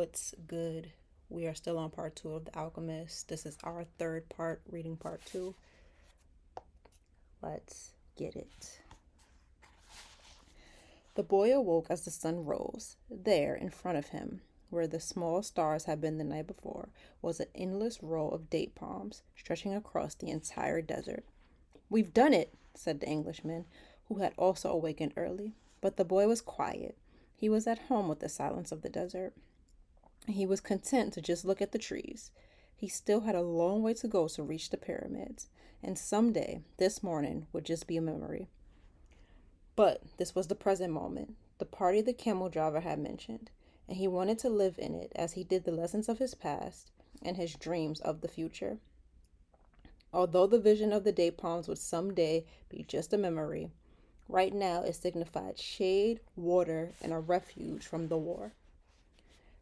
What's good? We are still on part two of The Alchemist. This is our third part, reading part two. Let's get it. The boy awoke as the sun rose. There, in front of him, where the small stars had been the night before, was an endless row of date palms stretching across the entire desert. "We've done it," said the Englishman, who had also awakened early. But the boy was quiet. He was at home with the silence of the desert. He was content to just look at the trees. He still had a long way to go to reach the pyramids, and someday, this morning, would just be a memory. But this was the present moment, the party the camel driver had mentioned, and he wanted to live in it as he did the lessons of his past and his dreams of the future. Although the vision of the date palms would someday be just a memory, right now it signified shade, water, and a refuge from the war.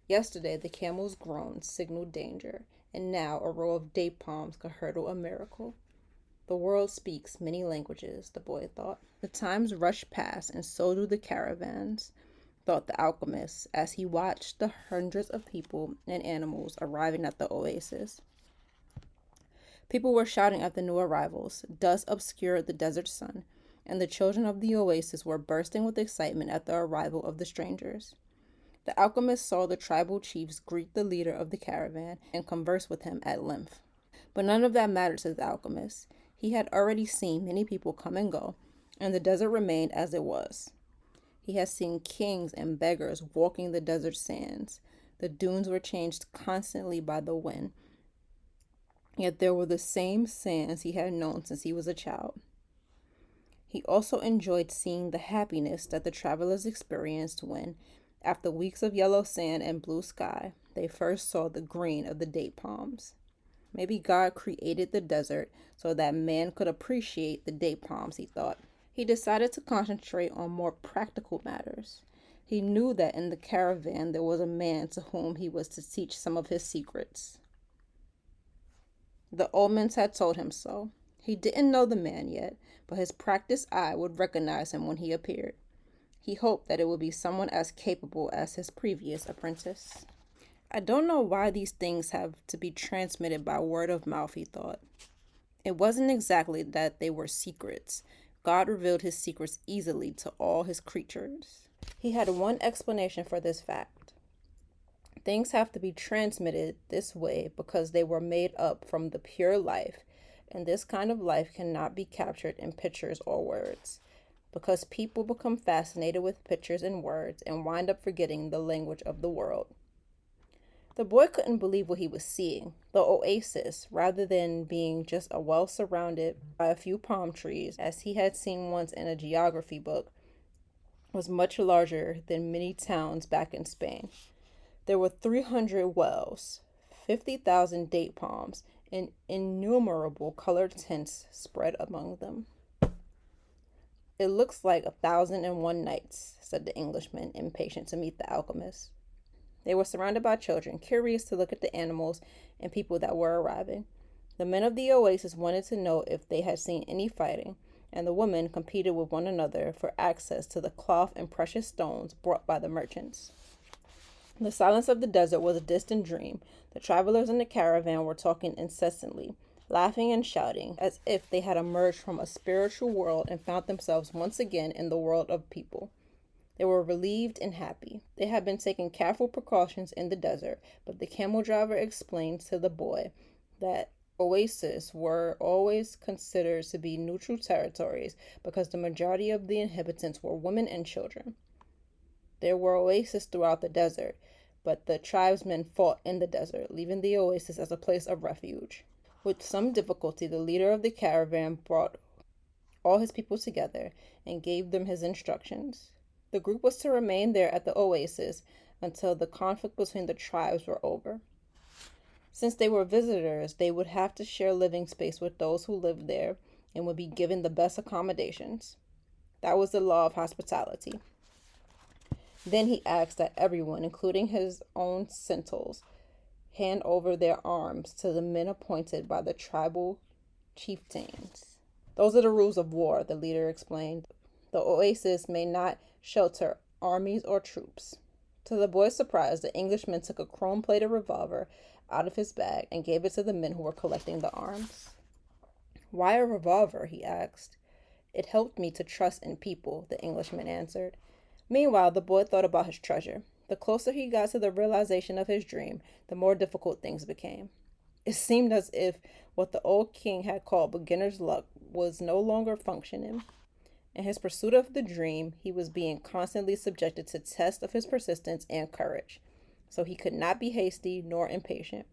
Yesterday, the camel's groans signaled danger, and now a row of date palms could hurdle a miracle. The world speaks many languages, the boy thought. The times rush past, and so do the caravans, thought the alchemist as he watched the hundreds of people and animals arriving at the oasis. People were shouting at the new arrivals. Dust obscured the desert sun, and the children of the oasis were bursting with excitement at the arrival of the strangers. The alchemist saw the tribal chiefs greet the leader of the caravan and converse with him at length. But none of that mattered to the alchemist. He had already seen many people come and go, and the desert remained as it was. He had seen kings and beggars walking the desert sands. The dunes were changed constantly by the wind, yet there were the same sands he had known since he was a child. He also enjoyed seeing the happiness that the travelers experienced when, after weeks of yellow sand and blue sky, they first saw the green of the date palms. Maybe God created the desert so that man could appreciate the date palms, he thought. He decided to concentrate on more practical matters. He knew that in the caravan there was a man to whom he was to teach some of his secrets. The omens had told him so. He didn't know the man yet, but his practiced eye would recognize him when he appeared. He hoped that it would be someone as capable as his previous apprentice. I don't know why these things have to be transmitted by word of mouth, he thought. It wasn't exactly that they were secrets. God revealed his secrets easily to all his creatures. He had one explanation for this fact. Things have to be transmitted this way because they were made up from the pure life, and this kind of life cannot be captured in pictures or words, because people become fascinated with pictures and words and wind up forgetting the language of the world. The boy couldn't believe what he was seeing. The oasis, rather than being just a well surrounded by a few palm trees, as he had seen once in a geography book, was much larger than many towns back in Spain. There were 300 wells, 50,000 date palms, and innumerable colored tints spread among them. "It looks like 1,001 nights," said the Englishman, impatient to meet the alchemist. They were surrounded by children, curious to look at the animals and people that were arriving. The men of the oasis wanted to know if they had seen any fighting, and the women competed with one another for access to the cloth and precious stones brought by the merchants. The silence of the desert was a distant dream. The travelers in the caravan were talking incessantly, laughing and shouting, as if they had emerged from a spiritual world and found themselves once again in the world of people. They were relieved and happy. They had been taking careful precautions in the desert, but the camel driver explained to the boy that oases were always considered to be neutral territories because the majority of the inhabitants were women and children. There were oases throughout the desert, but the tribesmen fought in the desert, leaving the oasis as a place of refuge. With some difficulty, the leader of the caravan brought all his people together and gave them his instructions. The group was to remain there at the oasis until the conflict between the tribes were over. Since they were visitors, they would have to share living space with those who lived there and would be given the best accommodations. That was the law of hospitality. Then he asked that everyone, including his own sentinels, hand over their arms to the men appointed by the tribal chieftains. "Those are the rules of war," the leader explained. "The oasis may not shelter armies or troops. To the boy's surprise, the Englishman took a chrome-plated revolver out of his bag and gave it to the men who were collecting the arms. "Why a revolver?" he asked. "It helped me to trust in people," the Englishman answered. Meanwhile, the boy thought about his treasure. The closer he got to the realization of his dream, the more difficult things became. It seemed as if what the old king had called beginner's luck was no longer functioning. In his pursuit of the dream, he was being constantly subjected to tests of his persistence and courage, so he could not be hasty nor impatient.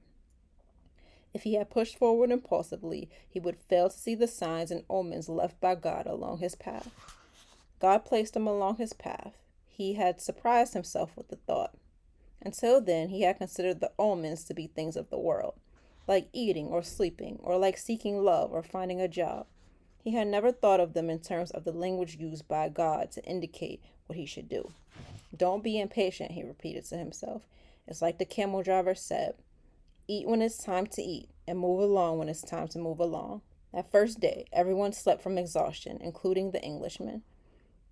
If he had pushed forward impulsively, he would fail to see the signs and omens left by God along his path. God placed him along his path. He had surprised himself with the thought. Until then, he had considered the omens to be things of the world, like eating or sleeping, or like seeking love or finding a job. He had never thought of them in terms of the language used by God to indicate what he should do. "Don't be impatient," he repeated to himself. "It's like the camel driver said, eat when it's time to eat, and move along when it's time to move along." That first day, everyone slept from exhaustion, including the Englishman.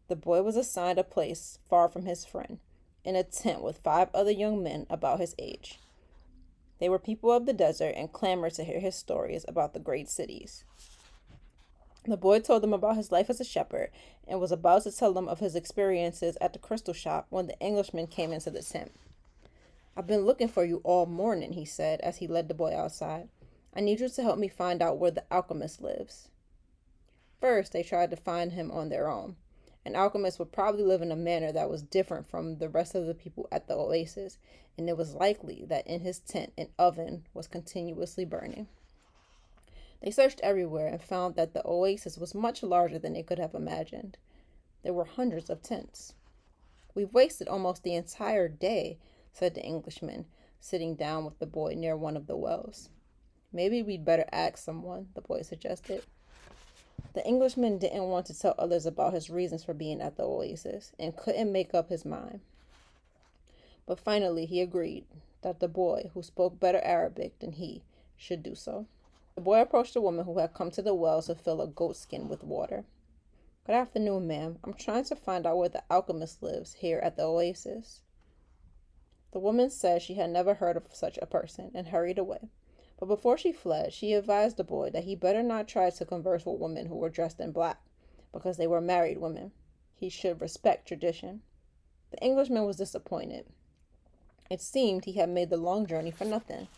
The boy was assigned a place far from his friend, in a tent with 5 other young men about his age. They were people of the desert and clamored to hear his stories about the great cities. The boy told them about his life as a shepherd and was about to tell them of his experiences at the crystal shop when the Englishman came into the tent. "I've been looking for you all morning," he said as he led the boy outside. "I need you to help me find out where the alchemist lives." First, they tried to find him on their own. An alchemist would probably live in a manner that was different from the rest of the people at the oasis, and it was likely that in his tent an oven was continuously burning. They searched everywhere and found that the oasis was much larger than they could have imagined. There were hundreds of tents. "We've wasted almost the entire day," said the Englishman, sitting down with the boy near one of the wells. "Maybe we'd better ask someone," the boy suggested. The Englishman didn't want to tell others about his reasons for being at the oasis and couldn't make up his mind. But finally he agreed that the boy, who spoke better Arabic than he, should do so. The boy approached a woman who had come to the well to fill a goat skin with water. "Good afternoon, ma'am. I'm trying to find out where the alchemist lives here at the oasis." The woman said she had never heard of such a person and hurried away. But before she fled, she advised the boy that he better not try to converse with women who were dressed in black, because they were married women. He should respect tradition. The Englishman was disappointed. It seemed he had made the long journey for nothing.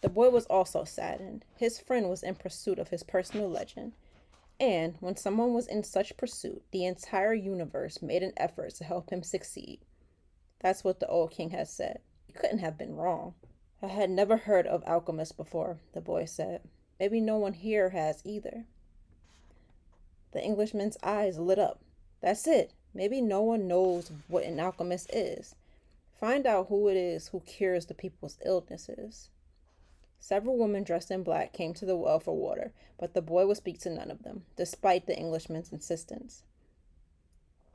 The boy was also saddened. His friend was in pursuit of his personal legend, and when someone was in such pursuit, the entire universe made an effort to help him succeed. That's what the old king had said. He couldn't have been wrong. "I had never heard of alchemists before," the boy said. "Maybe no one here has either." The Englishman's eyes lit up. "That's it. Maybe no one knows what an alchemist is. Find out who it is who cures the people's illnesses." Several women dressed in black came to the well for water, but the boy would speak to none of them, despite the Englishman's insistence.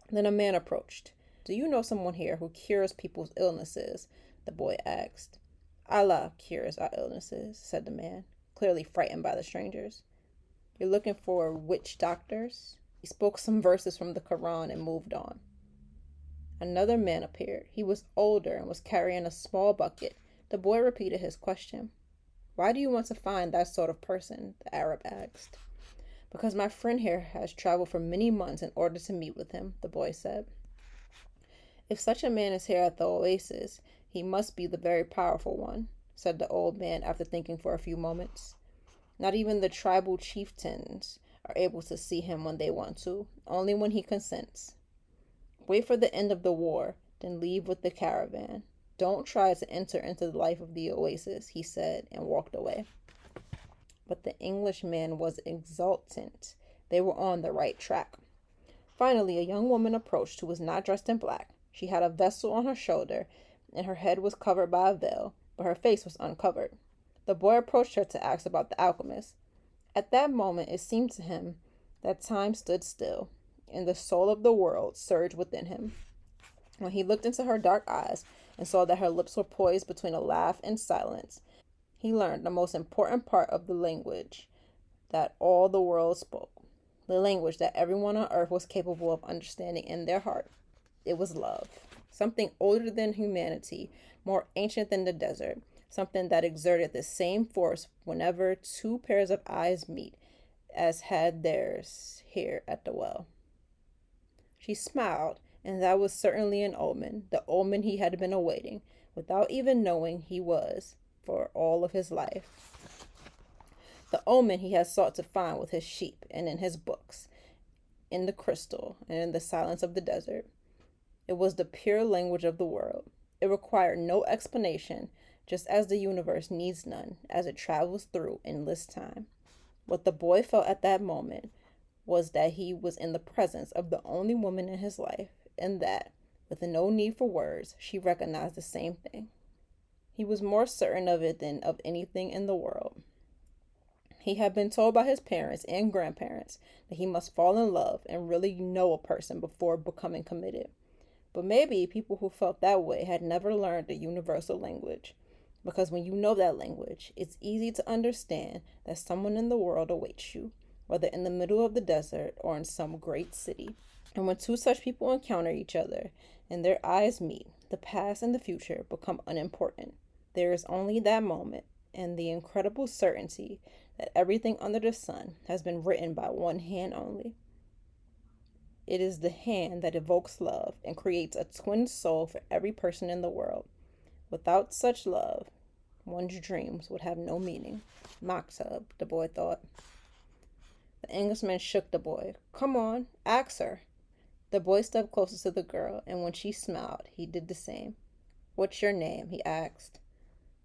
Then a man approached. "Do you know someone here who cures people's illnesses?" the boy asked. "Allah cures our illnesses," said the man, clearly frightened by the strangers. "You're looking for witch doctors?" He spoke some verses from the Quran and moved on. Another man appeared. He was older and was carrying a small bucket. The boy repeated his question. "Why do you want to find that sort of person?" the Arab asked. "Because my friend here has traveled for many months in order to meet with him," the boy said. "If such a man is here at the oasis, he must be the very powerful one," said the old man after thinking for a few moments. "Not even the tribal chieftains are able to see him when they want to, only when he consents. Wait for the end of the war, then leave with the caravan. Don't try to enter into the life of the oasis," he said, and walked away. But the Englishman was exultant. They were on the right track. Finally, a young woman approached who was not dressed in black. She had a vessel on her shoulder, and her head was covered by a veil, but her face was uncovered. The boy approached her to ask about the alchemist. At that moment, it seemed to him that time stood still, and the soul of the world surged within him. When he looked into her dark eyes and saw that her lips were poised between a laugh and silence, he learned the most important part of the language that all the world spoke, the language that everyone on earth was capable of understanding in their heart. It was love. something older than humanity, more ancient than the desert, something that exerted the same force whenever two pairs of eyes meet as had theirs here at the well. She smiled, and that was certainly an omen, the omen he had been awaiting, without even knowing he was, for all of his life. The omen he had sought to find with his sheep and in his books, in the crystal and in the silence of the desert. It was the pure language of the world. It required no explanation, just as the universe needs none as it travels through endless time. What the boy felt at that moment was that he was in the presence of the only woman in his life, and that, with no need for words, she recognized the same thing. He was more certain of it than of anything in the world. He had been told by his parents and grandparents that he must fall in love and really know a person before becoming committed. But maybe people who felt that way had never learned the universal language. Because when you know that language, it's easy to understand that someone in the world awaits you, whether in the middle of the desert or in some great city. And when two such people encounter each other and their eyes meet, the past and the future become unimportant. There is only that moment and the incredible certainty that everything under the sun has been written by one hand only. It is the hand that evokes love and creates a twin soul for every person in the world. Without such love, one's dreams would have no meaning. Maktub, the boy thought. The Englishman shook the boy. Come on, ask her. The boy stepped closer to the girl, and when she smiled, he did the same. What's your name? He asked.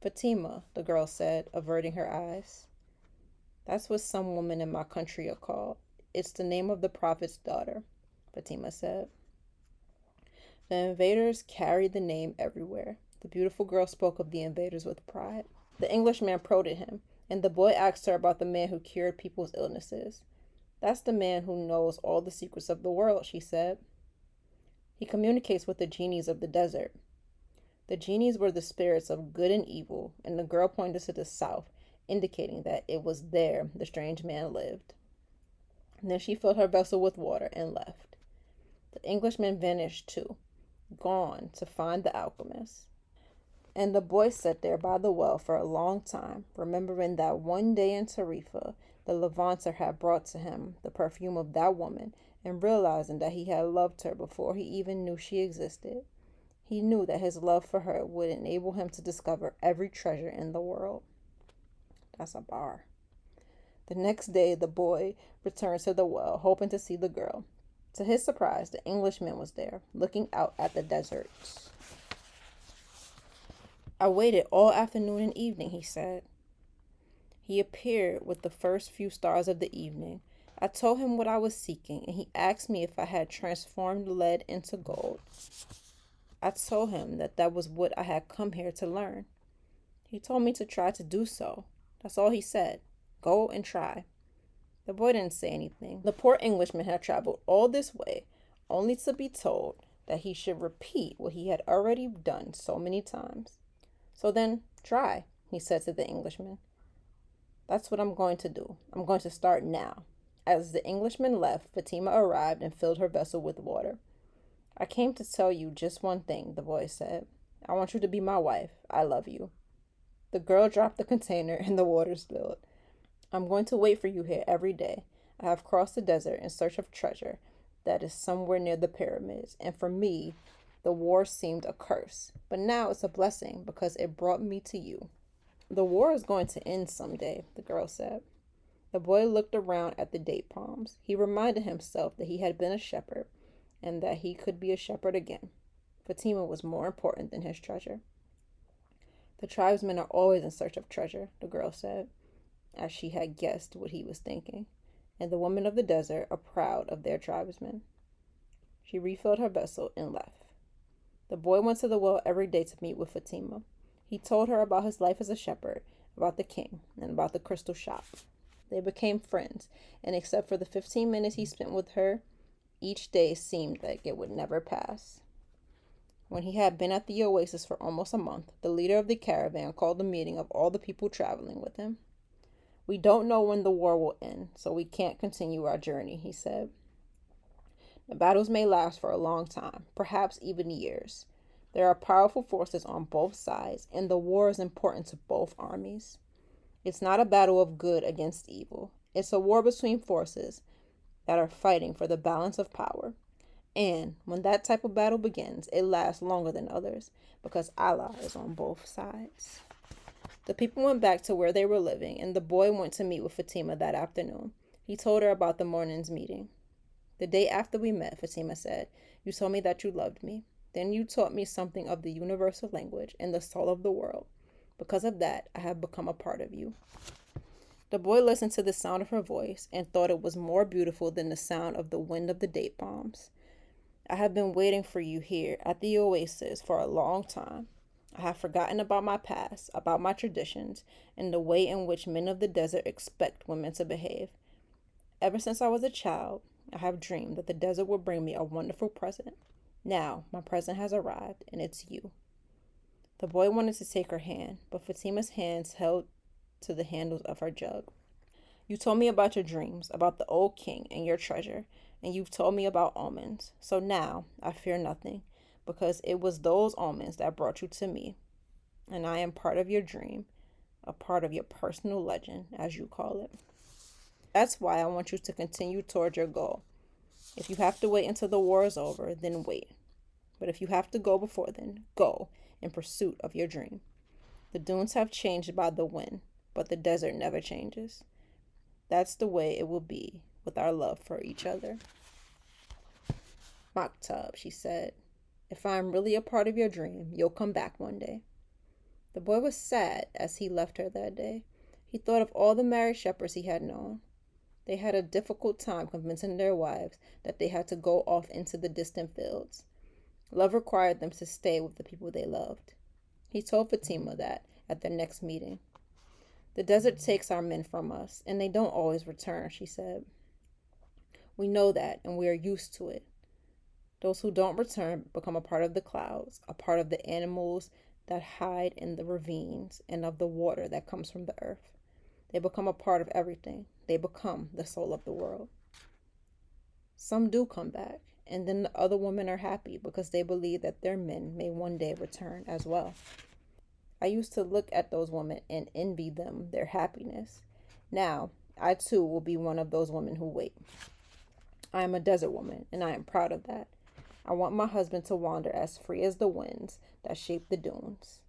Fatima, the girl said, averting her eyes. That's what some women in my country are called. It's the name of the prophet's daughter, Fatima said. The invaders carried the name everywhere. The beautiful girl spoke of the invaders with pride. The Englishman prodded him, and the boy asked her about the man who cured people's illnesses. That's the man who knows all the secrets of the world, she said. He communicates with the genies of the desert. The genies were the spirits of good and evil, and the girl pointed to the south, indicating that it was there the strange man lived. And then she filled her vessel with water and left. The Englishman vanished too, gone to find the alchemist. And the boy sat there by the well for a long time, remembering that one day in Tarifa, the Levanter had brought to him the perfume of that woman, and realizing that he had loved her before he even knew she existed. He knew that his love for her would enable him to discover every treasure in the world. That's a bar. The next day, the boy returned to the well, hoping to see the girl. To his surprise, the Englishman was there, looking out at the desert. I waited all afternoon and evening, he said. He appeared with the first few stars of the evening. I told him what I was seeking, and he asked me if I had transformed lead into gold. I told him that was what I had come here to learn. He told me to try to do so. That's all he said. Go and try. The boy didn't say anything. The poor Englishman had traveled all this way, only to be told that he should repeat what he had already done so many times. So then, try, he said to the Englishman. That's what I'm going to do. I'm going to start now. As the Englishman left, Fatima arrived and filled her vessel with water. I came to tell you just one thing, the boy said. I want you to be my wife. I love you. The girl dropped the container and the water spilled. I'm going to wait for you here every day. I have crossed the desert in search of treasure that is somewhere near the pyramids, and for me, the war seemed a curse, but now it's a blessing because it brought me to you. The war is going to end someday, the girl said. The boy looked around at the date palms. He reminded himself that he had been a shepherd and that he could be a shepherd again. Fatima was more important than his treasure. The tribesmen are always in search of treasure, the girl said, as she had guessed what he was thinking, and the women of the desert are proud of their tribesmen. She refilled her vessel and left. The boy went to the well every day to meet with Fatima. He told her about his life as a shepherd, about the king, and about the crystal shop. They became friends, and except for the 15 minutes he spent with her, each day seemed like it would never pass. When he had been at the oasis for almost a month, the leader of the caravan called a meeting of all the people traveling with him. We don't know when the war will end, so we can't continue our journey, he said. The battles may last for a long time, perhaps even years. There are powerful forces on both sides, and the war is important to both armies. It's not a battle of good against evil. It's a war between forces that are fighting for the balance of power. And when that type of battle begins, it lasts longer than others because Allah is on both sides. The people went back to where they were living, and the boy went to meet with Fatima that afternoon. He told her about the morning's meeting. The day after we met, Fatima said, you told me that you loved me. Then you taught me something of the universal language and the soul of the world. Because of that, I have become a part of you. The boy listened to the sound of her voice and thought it was more beautiful than the sound of the wind of the date palms. I have been waiting for you here at the oasis for a long time. I have forgotten about my past, about my traditions, and the way in which men of the desert expect women to behave. Ever since I was a child, I have dreamed that the desert would bring me a wonderful present. Now, my present has arrived, and it's you. The boy wanted to take her hand, but Fatima's hands held to the handles of her jug. You told me about your dreams, about the old king and your treasure, and you've told me about omens. So now, I fear nothing, because it was those omens that brought you to me, and I am part of your dream, a part of your personal legend, as you call it. That's why I want you to continue toward your goal. If you have to wait until the war is over, then wait. But if you have to go before then, go in pursuit of your dream. The dunes have changed by the wind, but the desert never changes. That's the way it will be with our love for each other. Maktab, she said, if I am really a part of your dream, you'll come back one day. The boy was sad as he left her that day. He thought of all the married shepherds he had known. They had a difficult time convincing their wives that they had to go off into the distant fields. Love required them to stay with the people they loved. He told Fatima that at their next meeting. The desert takes our men from us, and they don't always return, she said. We know that, and we are used to it. Those who don't return become a part of the clouds, a part of the animals that hide in the ravines, and of the water that comes from the earth. They become a part of everything. They become the soul of the world. Some do come back, and then the other women are happy because they believe that their men may one day return as well. I used to look at those women and envy them their happiness. Now, I too will be one of those women who wait. I am a desert woman, and I am proud of that. I want my husband to wander as free as the winds that shape the dunes.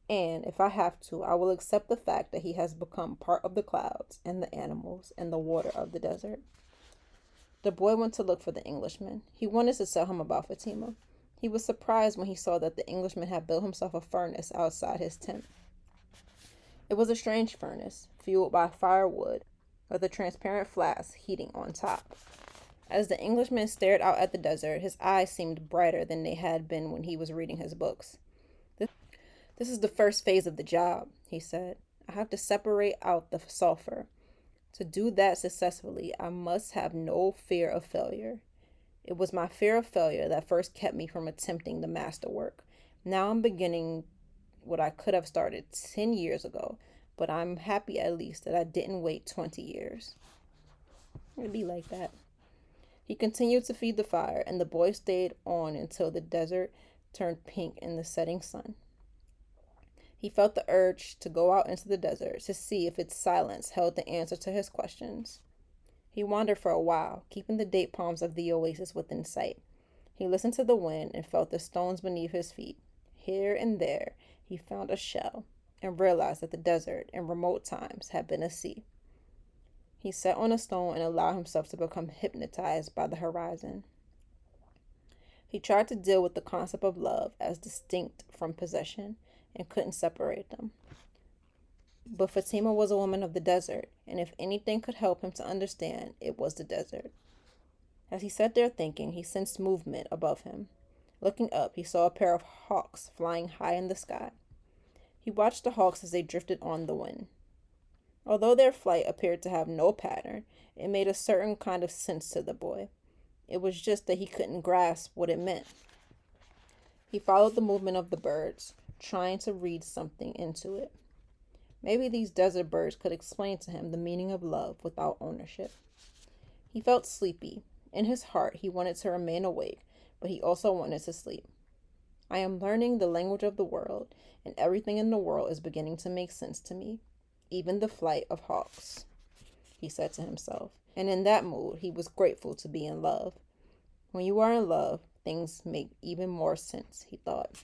And if I have to, I will accept the fact that he has become part of the clouds and the animals and the water of the desert. The boy went to look for the Englishman. He wanted to tell him about Fatima. He was surprised when he saw that the Englishman had built himself a furnace outside his tent. It was a strange furnace, fueled by firewood, with a transparent flask heating on top. As the Englishman stared out at the desert, his eyes seemed brighter than they had been when he was reading his books. This is the first phase of the job, he said. I have to separate out the sulfur. To do that successfully, I must have no fear of failure. It was my fear of failure that first kept me from attempting the masterwork. Now I'm beginning what I could have started 10 years ago, but I'm happy at least that I didn't wait 20 years. It'd be like that. He continued to feed the fire, and the boy stayed on until the desert turned pink in the setting sun. He felt the urge to go out into the desert to see if its silence held the answer to his questions. He wandered for a while, keeping the date palms of the oasis within sight. He listened to the wind and felt the stones beneath his feet. Here and there, he found a shell and realized that the desert in remote times had been a sea. He sat on a stone and allowed himself to become hypnotized by the horizon. He tried to deal with the concept of love as distinct from possession and couldn't separate them. But Fatima was a woman of the desert, and if anything could help him to understand, it was the desert. As he sat there thinking, he sensed movement above him. Looking up, he saw a pair of hawks flying high in the sky. He watched the hawks as they drifted on the wind. Although their flight appeared to have no pattern, it made a certain kind of sense to the boy. It was just that he couldn't grasp what it meant. He followed the movement of the birds, trying to read something into it. Maybe these desert birds could explain to him the meaning of love without ownership. He felt sleepy. In his heart, he wanted to remain awake, but he also wanted to sleep. I am learning the language of the world, and everything in the world is beginning to make sense to me, even the flight of hawks, he said to himself. And in that mood, he was grateful to be in love. When you are in love, things make even more sense, he thought.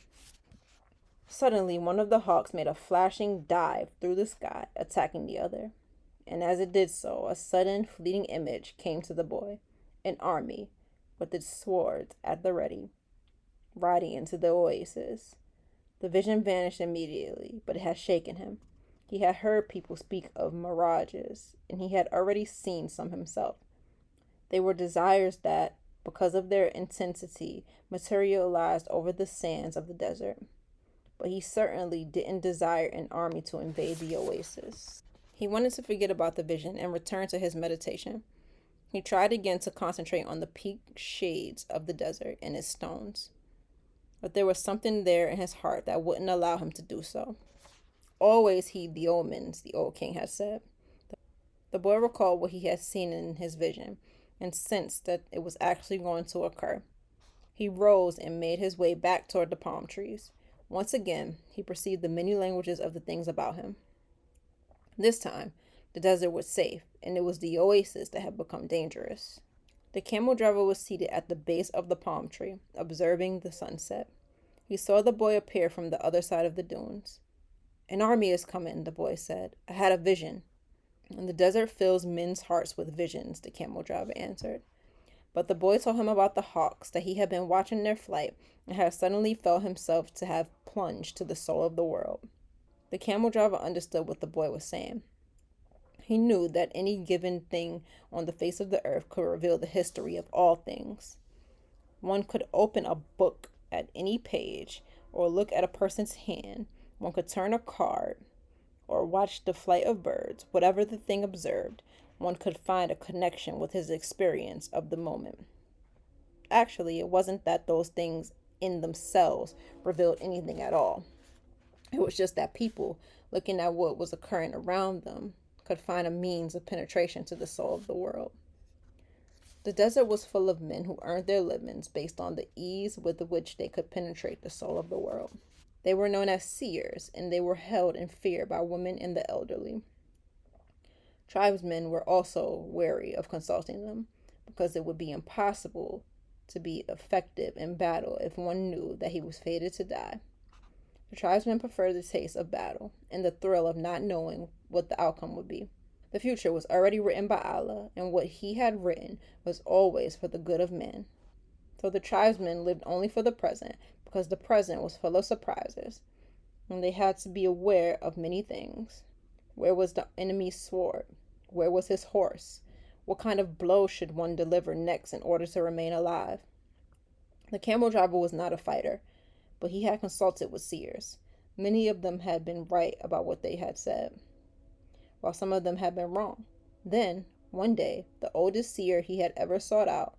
Suddenly, one of the hawks made a flashing dive through the sky, attacking the other. And as it did so, a sudden, fleeting image came to the boy. An army, with its swords at the ready, riding into the oasis. The vision vanished immediately, but it had shaken him. He had heard people speak of mirages, and he had already seen some himself. They were desires that, because of their intensity, materialized over the sands of the desert. But he certainly didn't desire an army to invade the oasis. He wanted to forget about the vision and return to his meditation. He tried again to concentrate on the peaked shades of the desert and its stones. But there was something there in his heart that wouldn't allow him to do so. Always heed the omens, the old king had said. The boy recalled what he had seen in his vision and sensed that it was actually going to occur. He rose and made his way back toward the palm trees. Once again, he perceived the many languages of the things about him. This time, the desert was safe, and it was the oasis that had become dangerous. The camel driver was seated at the base of the palm tree, observing the sunset. He saw the boy appear from the other side of the dunes. An army is coming, the boy said. I had a vision. And the desert fills men's hearts with visions, the camel driver answered. But the boy told him about the hawks, that he had been watching their flight and had suddenly felt himself to have plunged to the soul of the world. The camel driver understood what the boy was saying. He knew that any given thing on the face of the earth could reveal the history of all things. One could open a book at any page, or look at a person's hand. One could turn a card, or watch the flight of birds. Whatever the thing observed, one could find a connection with his experience of the moment. Actually, it wasn't that those things in themselves revealed anything at all. It was just that people, looking at what was occurring around them, could find a means of penetration to the soul of the world. The desert was full of men who earned their livings based on the ease with which they could penetrate the soul of the world. They were known as seers, and they were held in fear by women and the elderly. Tribesmen were also wary of consulting them, because it would be impossible to be effective in battle if one knew that he was fated to die. The tribesmen preferred the taste of battle and the thrill of not knowing what the outcome would be. The future was already written by Allah, and what he had written was always for the good of men. So the tribesmen lived only for the present, because the present was full of surprises, and they had to be aware of many things. Where was the enemy's sword? Where was his horse? What kind of blow should one deliver next in order to remain alive? The camel driver was not a fighter, but he had consulted with seers. Many of them had been right about what they had said, while some of them had been wrong. Then, one day, the oldest seer he had ever sought out,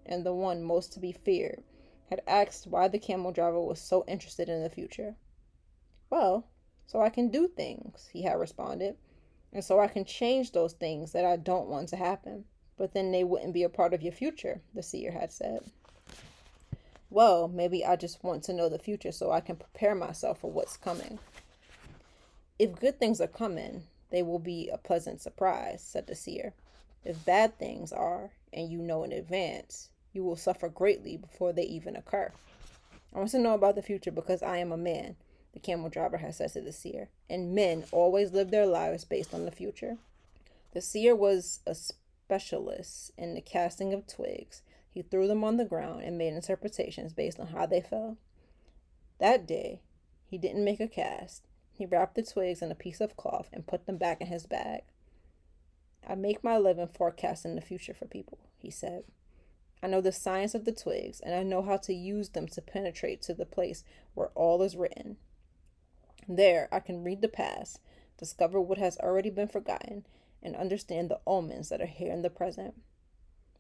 and the one most to be feared, had asked why the camel driver was so interested in the future. Well, so I can do things, he had responded, and so I can change those things that I don't want to happen. But then they wouldn't be a part of your future, the seer had said. Well, maybe I just want to know the future so I can prepare myself for what's coming. If good things are coming, they will be a pleasant surprise, said the seer. If bad things are, and you know in advance, you will suffer greatly before they even occur. I want to know about the future because I am a man, the camel driver had said to the seer, and men always live their lives based on the future. The seer was a specialist in the casting of twigs. He threw them on the ground and made interpretations based on how they fell. That day, he didn't make a cast. He wrapped the twigs in a piece of cloth and put them back in his bag. I make my living forecasting the future for people, he said. I know the science of the twigs, and I know how to use them to penetrate to the place where all is written. There, I can read the past, discover what has already been forgotten, and understand the omens that are here in the present.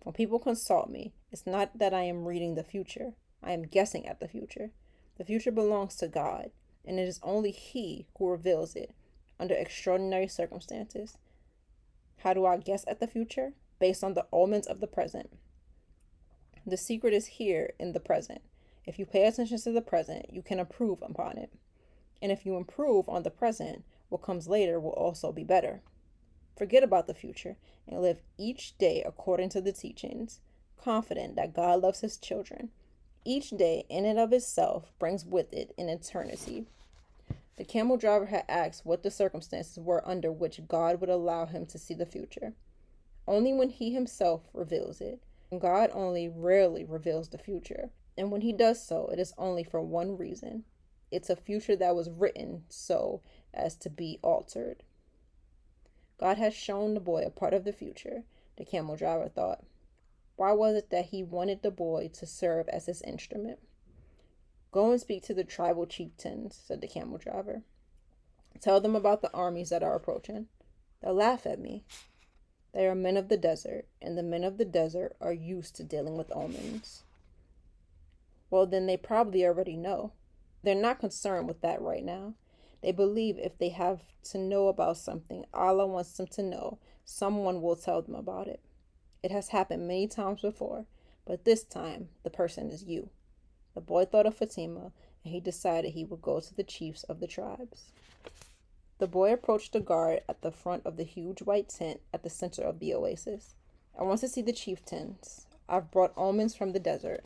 When people consult me, it's not that I am reading the future. I am guessing at the future. The future belongs to God, and it is only He who reveals it under extraordinary circumstances. How do I guess at the future? Based on the omens of the present. The secret is here in the present. If you pay attention to the present, you can improve upon it. And if you improve on the present, what comes later will also be better. Forget about the future and live each day according to the teachings, confident that God loves his children. Each day, in and of itself, brings with it an eternity. The camel driver had asked what the circumstances were under which God would allow him to see the future. Only when he himself reveals it. God only rarely reveals the future. And when he does so, it is only for one reason. It's a future that was written so as to be altered. God has shown the boy a part of the future, the camel driver thought. Why was it that he wanted the boy to serve as his instrument? Go and speak to the tribal chieftains, said the camel driver. Tell them about the armies that are approaching. They'll laugh at me. They are men of the desert, and the men of the desert are used to dealing with omens. Well, then they probably already know. They're not concerned with that right now. They believe if they have to know about something Allah wants them to know, someone will tell them about it. It has happened many times before, but this time the person is you. The boy thought of Fatima, and he decided he would go to the chiefs of the tribes. The boy approached the guard at the front of the huge white tent at the center of the oasis. I want to see the chieftains. I've brought omens from the desert.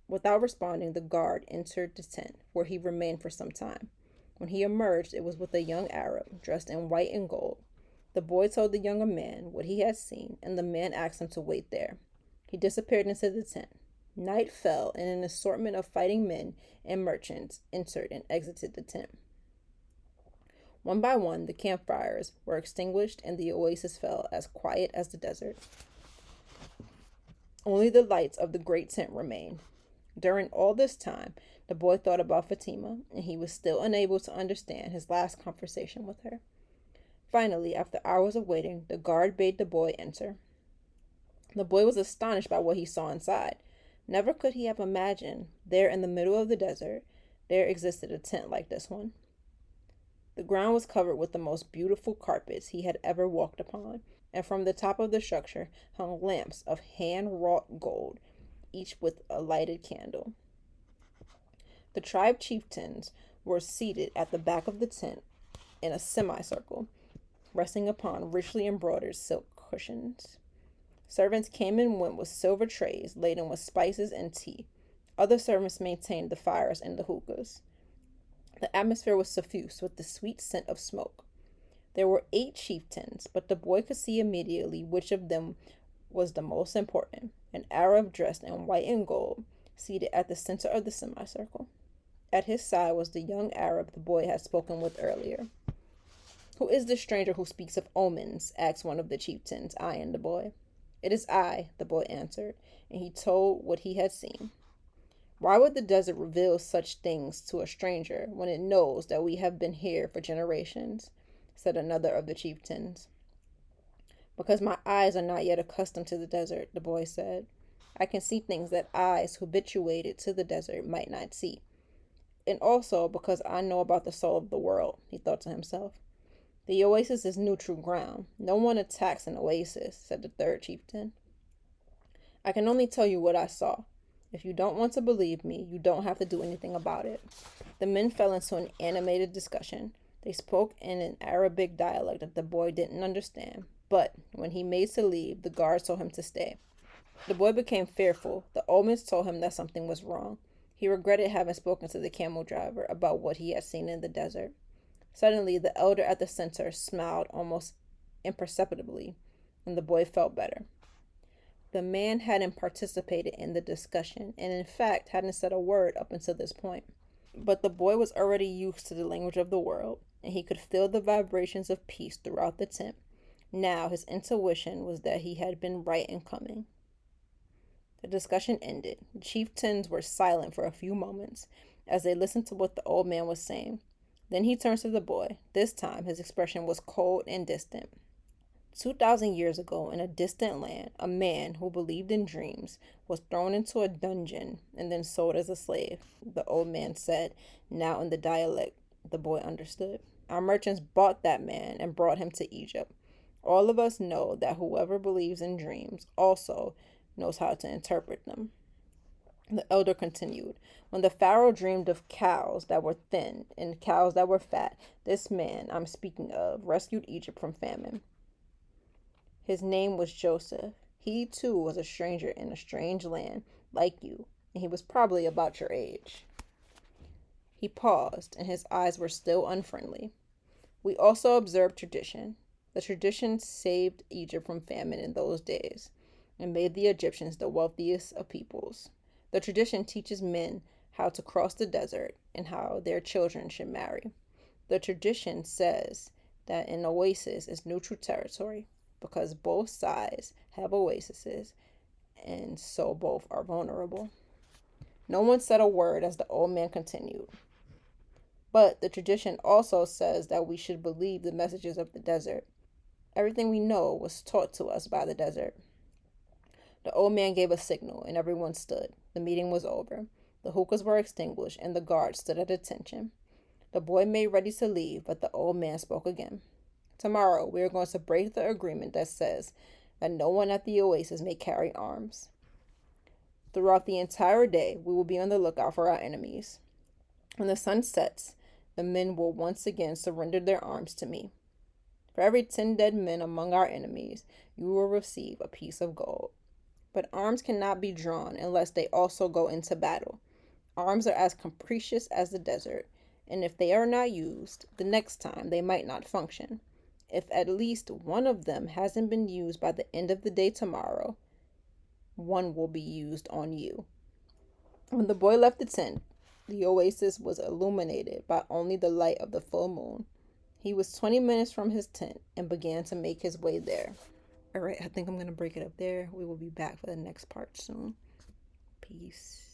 Without responding, the guard entered the tent, where he remained for some time. When he emerged, it was with a young Arab, dressed in white and gold. The boy told the younger man what he had seen, and the man asked him to wait there. He disappeared into the tent. Night fell, and an assortment of fighting men and merchants entered and exited the tent. One by one, the campfires were extinguished, and the oasis fell as quiet as the desert. Only the lights of the great tent remained. During all this time, the boy thought about Fatima, and he was still unable to understand his last conversation with her. Finally, after hours of waiting, the guard bade the boy enter. The boy was astonished by what he saw inside. Never could he have imagined there in the middle of the desert there existed a tent like this one. The ground was covered with the most beautiful carpets he had ever walked upon, and from the top of the structure hung lamps of hand-wrought gold, each with a lighted candle. The tribe chieftains were seated at the back of the tent in a semicircle, resting upon richly embroidered silk cushions. Servants came and went with silver trays laden with spices and tea. Other servants maintained the fires and the hookahs. The atmosphere was suffused with the sweet scent of smoke. There were 8 chieftains, but the boy could see immediately which of them was the most important, an Arab dressed in white and gold, seated at the center of the semicircle. At his side was the young Arab the boy had spoken with earlier. Who is the stranger who speaks of omens? Asked one of the chieftains, eyeing the boy. It is I, the boy answered, and he told what he had seen. Why would the desert reveal such things to a stranger when it knows that we have been here for generations? Said another of the chieftains. Because my eyes are not yet accustomed to the desert, the boy said. I can see things that eyes habituated to the desert might not see. And also because I know about the soul of the world, he thought to himself. The oasis is neutral ground. No one attacks an oasis, said the third chieftain. I can only tell you what I saw. If you don't want to believe me, you don't have to do anything about it. The men fell into an animated discussion. They spoke in an Arabic dialect that the boy didn't understand, but when he made to leave, the guards told him to stay. The boy became fearful. The omens told him that something was wrong. He regretted having spoken to the camel driver about what he had seen in the desert. Suddenly, the elder at the center smiled almost imperceptibly, and the boy felt better. The man hadn't participated in the discussion, and in fact hadn't said a word up until this point. But the boy was already used to the language of the world, and he could feel the vibrations of peace throughout the tent. Now his intuition was that he had been right in coming. The discussion ended. The chieftains were silent for a few moments as they listened to what the old man was saying. Then he turned to the boy. This time his expression was cold and distant. 2,000 years ago, in a distant land, a man who believed in dreams was thrown into a dungeon and then sold as a slave, the old man said, now in the dialect the boy understood. Our merchants bought that man and brought him to Egypt. All of us know that whoever believes in dreams also knows how to interpret them. The elder continued, when the Pharaoh dreamed of cows that were thin and cows that were fat, this man I'm speaking of rescued Egypt from famine. His name was Joseph. He too was a stranger in a strange land, like you, and he was probably about your age. He paused, and his eyes were still unfriendly. We also observe tradition. The tradition saved Egypt from famine in those days and made the Egyptians the wealthiest of peoples. The tradition teaches men how to cross the desert and how their children should marry. The tradition says that an oasis is neutral territory because both sides have oases and so both are vulnerable. No one said a word as the old man continued. But the tradition also says that we should believe the messages of the desert. Everything we know was taught to us by the desert. The old man gave a signal, and everyone stood. The meeting was over. The hookahs were extinguished, and the guards stood at attention. The boy made ready to leave, but the old man spoke again. Tomorrow, we are going to break the agreement that says that no one at the oasis may carry arms. Throughout the entire day, we will be on the lookout for our enemies. When the sun sets, the men will once again surrender their arms to me. For every 10 dead men among our enemies, you will receive a piece of gold. But arms cannot be drawn unless they also go into battle. Arms are as capricious as the desert, and if they are not used, the next time they might not function. If at least one of them hasn't been used by the end of the day tomorrow, one will be used on you. When the boy left the tent, the oasis was illuminated by only the light of the full moon. He was 20 minutes from his tent and began to make his way there. All right, I think I'm going to break it up there. We will be back for the next part soon. Peace.